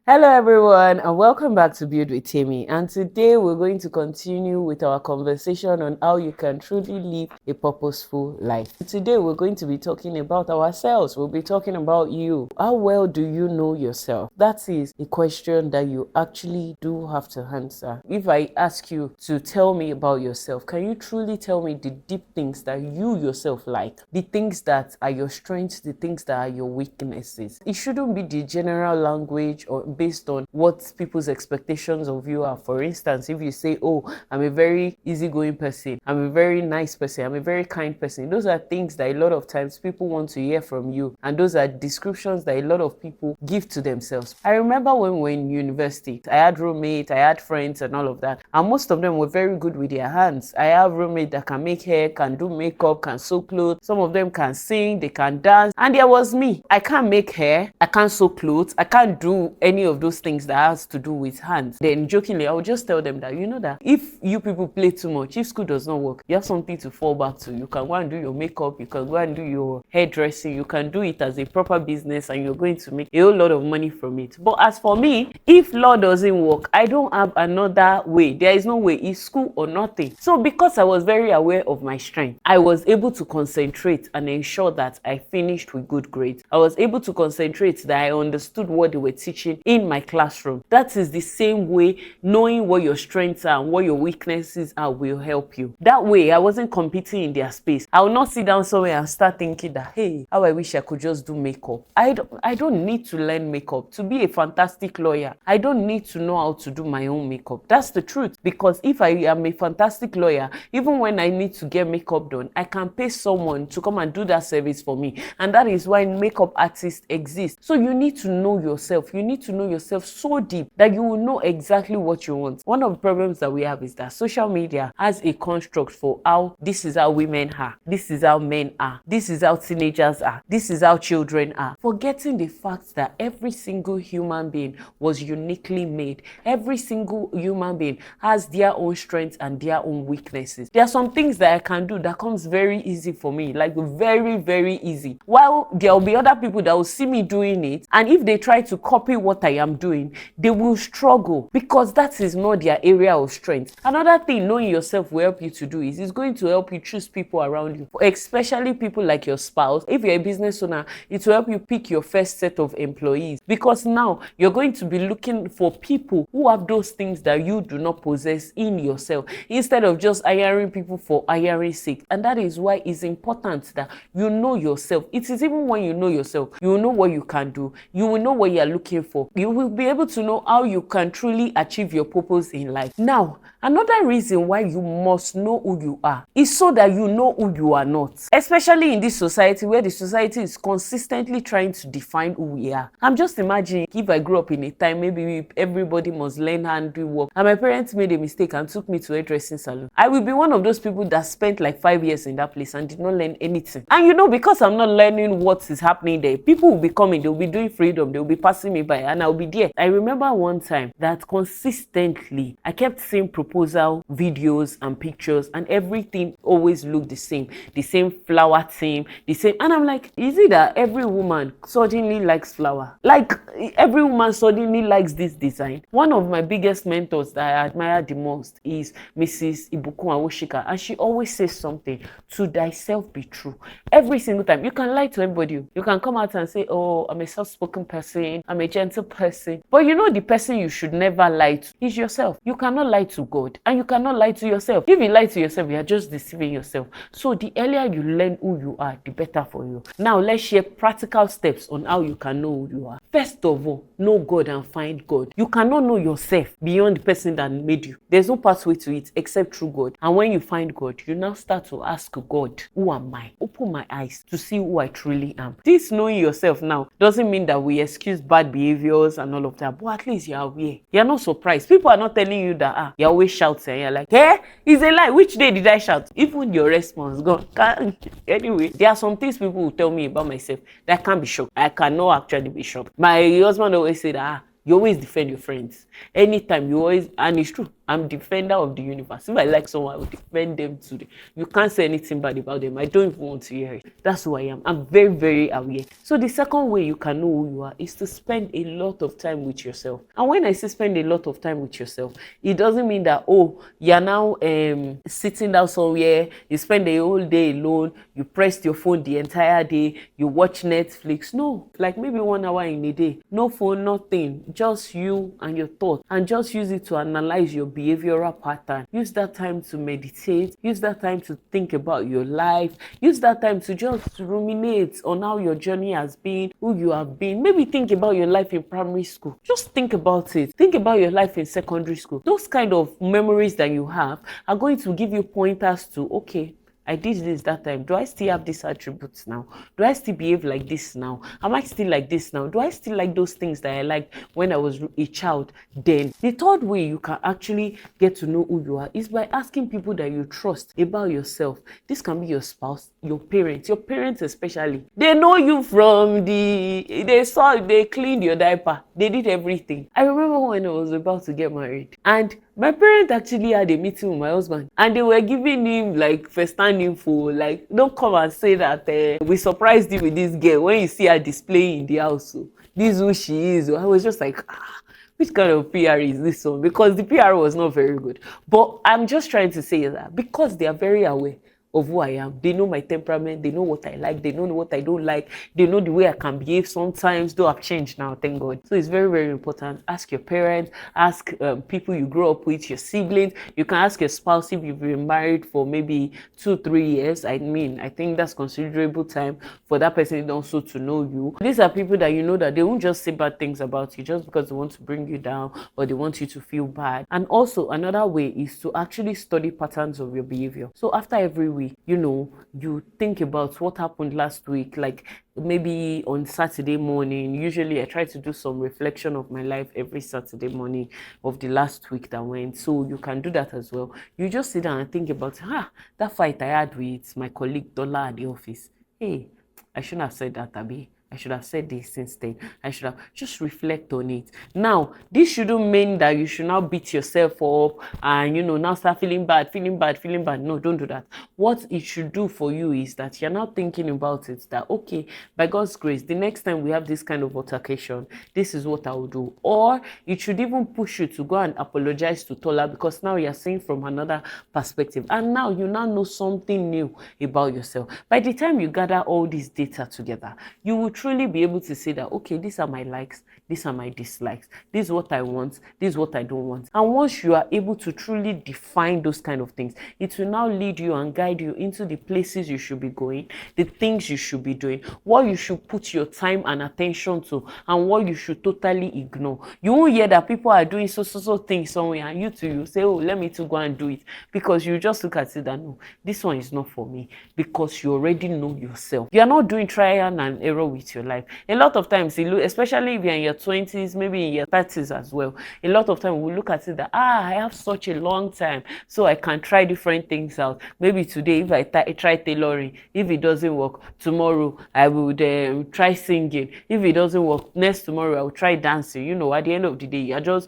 Hello everyone and welcome back to Build With Temi, and today we're going to continue with our conversation on how you can truly live a purposeful life. Today we're going to be talking about ourselves. We'll be talking about you. How well do you know yourself? That is a question that you actually do have to answer. If I ask you to tell me about yourself, can you truly tell me the deep things that you yourself like? The things that are your strengths, the things that are your weaknesses. It shouldn't be the general language or based on what people's expectations of you are. For instance, if you say, oh, I'm a very easygoing person, I'm a very nice person, I'm a very kind person, those are things that a lot of times people want to hear from you, and those are descriptions that a lot of people give to themselves. I remember when we were in university, I had roommates, I had friends and all of that, and most of them were very good with their hands. I have roommates that can make hair, can do makeup, can sew clothes, some of them can sing, they can dance, and there was me. I can't make hair, I can't sew clothes, I can't do any of those things that has to do with hands. Then jokingly, I would just tell them that, you know, that if you people play too much, if school does not work, you have something to fall back to. You can go and do your makeup, you can go and do your hairdressing, you can do it as a proper business, and you're going to make a whole lot of money from it. But as for me, if law doesn't work, I don't have another way. There is no way. It's school or nothing. So because I was very aware of my strength, I was able to concentrate and ensure that I finished with good grades. I was able to concentrate that I understood what they were teaching in my classroom. That is the same way knowing what your strengths are and what your weaknesses are will help you. That way, I wasn't competing in their space. I will not sit down somewhere and start thinking that, hey, how I wish I could just do makeup. I don't need to learn makeup to be a fantastic lawyer. I don't need to know how to do my own makeup. That's the truth. Because if I am a fantastic lawyer, even when I need to get makeup done, I can pay someone to come and do that service for me. And that is why makeup artists exist. So you need to know yourself. You need to know yourself so deep that you will know exactly what you want. One of the problems that we have is that social media has a construct for how this is how women are, this is how men are, this is how teenagers are, this is how children are, forgetting the fact that every single human being was uniquely made. Every single human being has their own strengths and their own weaknesses. There are some things that I can do that comes very easy for me, like very, very easy, while there will be other people that will see me doing it, and if they try to copy what I am doing, they will struggle because that is not their area of strength. Another thing knowing yourself will help you to do is it's going to help you choose people around you, especially people like your spouse. If you're a business owner, it will help you pick your first set of employees, because now you're going to be looking for people who have those things that you do not possess in yourself, instead of just hiring people for hiring sake. And that is why it's important that you know yourself. It is even when you know yourself, you will know what you can do, you will know what you're looking for, you will be able to know how you can truly achieve your purpose in life. Now, another reason why you must know who you are is so that you know who you are not, especially in this society where the society is consistently trying to define who we are. I'm just imagining if I grew up in a time maybe everybody must learn handiwork, and my parents made a mistake and took me to a dressing salon. I will be one of those people that spent like 5 years in that place and did not learn anything. And you know, because I'm not learning what is happening there, people will be coming, they'll be doing freedom, they'll be passing me by, and I'll be there. I remember one time that consistently I kept seeing proposal videos and pictures, and everything always looked the same flower theme, the same. And I'm like, is it that every woman suddenly likes flower? Like every woman suddenly likes this design? One of my biggest mentors that I admire the most is Mrs. Owolabi, and she always says something: to thyself be true. Every single time. You can lie to everybody. You can come out and say, oh, I'm a soft-spoken person, I'm a gentle person. But you know, the person you should never lie to is yourself. You cannot lie to God, and you cannot lie to yourself. If you lie to yourself, you are just deceiving yourself. So the earlier you learn who you are, the better for you. Now let's share practical steps on how you can know who you are. First of all, know God and find God. You cannot know yourself beyond the person that made you. There's no pathway to it except through God. And when you find God, you now start to ask God, who am I? Open my eyes to see who I truly am. This knowing yourself now doesn't mean that we excuse bad behaviors and all of that, but at least you're aware. You're not surprised. People are not telling you that you're always shouting. You're like, hey, it's a lie. Which day did I shout? Even your response gone. Anyway, there are some things people will tell me about myself that I can't be shocked. I cannot actually be shocked. My husband always say that you always defend your friends. Anytime you always, and it's true. I'm defender of the universe. If I like someone, I will defend them today. You can't say anything bad about them. I don't even want to hear it. That's who I am. I'm very, very aware. So the second way you can know who you are is to spend a lot of time with yourself. And when I say spend a lot of time with yourself, it doesn't mean that, oh, you're now sitting down somewhere, you spend the whole day alone, you press your phone the entire day, you watch Netflix. No, like maybe 1 hour in a day. No phone, nothing. Just you and your thoughts. And just use it to analyze your behavioral pattern. Use that time to meditate. Use that time to think about your life. Use that time to just ruminate on how your journey has been, who you have been. Maybe think about your life in primary school. Just think about it. Think about your life in secondary school. Those kind of memories that you have are going to give you pointers to, okay, I did this that time. Do I still have these attributes now? Do I still behave like this now? Am I still like this now? Do I still like those things that I liked when I was a child then? The third way you can actually get to know who you are is by asking people that you trust about yourself. This can be your spouse, your parents especially. They know you from they cleaned your diaper. They did everything. I remember when I was about to get married and my parents actually had a meeting with my husband and they were giving him like first-hand info, like, don't come and say that we surprised you with this girl when you see her displaying in the house. So this is who she is. So I was just like, which kind of PR is this one? Because the PR was not very good. But I'm just trying to say that because they are very aware of who I am. They know my temperament. They know what I like. They know what I don't like. They know the way I can behave sometimes, though I've changed now, thank God. So it's very, very important. Ask your parents. Ask people you grow up with, your siblings. You can ask your spouse if you've been married for maybe 2-3 years. I mean, I think that's considerable time for that person also to know you. These are people that you know that they won't just say bad things about you just because they want to bring you down or they want you to feel bad. And also another way is to actually study patterns of your behavior. So after every week, you think about what happened last week, like maybe on Saturday morning. Usually I try to do some reflection of my life every Saturday morning of the last week that went. So you can do that as well. You just sit down and think about, that fight I had with my colleague Dola at the office. Hey, I shouldn't have said that, Abby. I should have said this instead. I should have just reflect on it. Now, this shouldn't mean that you should now beat yourself up and, now start feeling bad. No, don't do that. What it should do for you is that you're now thinking about it, that, okay, by God's grace, the next time we have this kind of altercation, this is what I will do. Or it should even push you to go and apologize to Tola because now you're seeing from another perspective. And now you now know something new about yourself. By the time you gather all this data together, you will truly be able to say that, okay, these are my likes, these are my dislikes, this is what I want, this is what I don't want. And once you are able to truly define those kind of things, it will now lead you and guide you into the places you should be going, the things you should be doing, what you should put your time and attention to, and what you should totally ignore. You won't hear that people are doing so things somewhere and you say, oh, let me to go and do it, because you just look at it that, no, this one is not for me, because you already know yourself. You are not doing trial and error with your life. A lot of times, especially if you're in your 20s, maybe in your 30s as well, a lot of time we look at it that, I have such a long time, so I can try different things out. Maybe today, if I try tailoring, if it doesn't work, tomorrow I would try singing. If it doesn't work, next tomorrow I will try dancing. At the end of the day, you're just,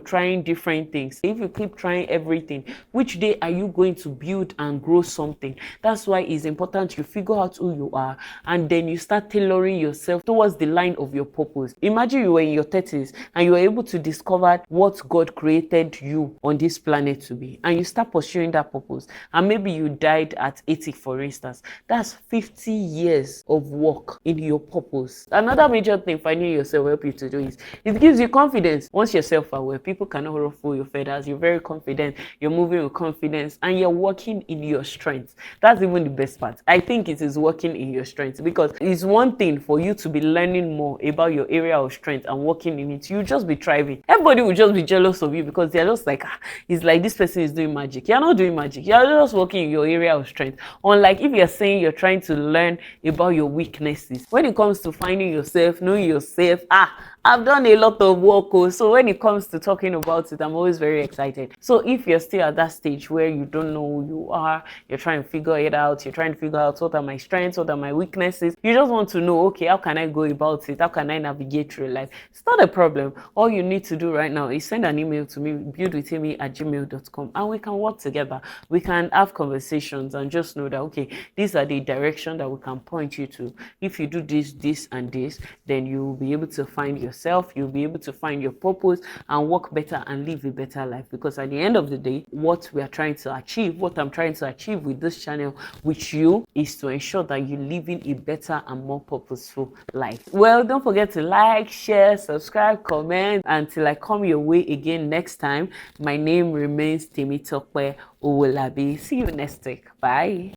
trying different things. If you keep trying everything, which day are you going to build and grow something? That's why it's important you figure out who you are, and then you start tailoring yourself towards the line of your purpose. Imagine you were in your 30s and you were able to discover what God created you on this planet to be, and you start pursuing that purpose, and maybe you died at 80, for instance. That's 50 years of work in your purpose. Another major thing finding yourself help you to do is it gives you confidence. Once you're self-aware, people cannot ruffle your feathers. You're very confident, you're moving with confidence, and you're working in your strength. That's even the best part. I think it is working in your strength, because it's one thing for you to be learning more about your area of strength and working in it. You just be thriving. Everybody will just be jealous of you because they're just like, it's like this person is doing magic. You're not doing magic. You're just working in your area of strength. Unlike if you're saying you're trying to learn about your weaknesses. When it comes to finding yourself, knowing yourself, I've done a lot of work, so when it comes to talking about it, I'm always very excited. So if you're still at that stage where you don't know who you are, you're trying to figure it out, you're trying to figure out what are my strengths, what are my weaknesses, you just want to know, okay, how can I go about it? How can I navigate through life? It's not a problem. All you need to do right now is send an email to me, buildwithtemi@gmail.com, and we can work together. We can have conversations and just know that, okay, these are the direction that we can point you to. If you do this, this, and this, then you will be able to find yourself, you'll be able to find your purpose and work better and live a better life. Because at the end of the day, what we are trying to achieve, what I'm trying to achieve with this channel, with you, is to ensure that you're living a better and more purposeful life. Well, don't forget to like, share, subscribe, comment. Until I come your way again next time, my name remains Temitope Owolabi. See you next week. Bye.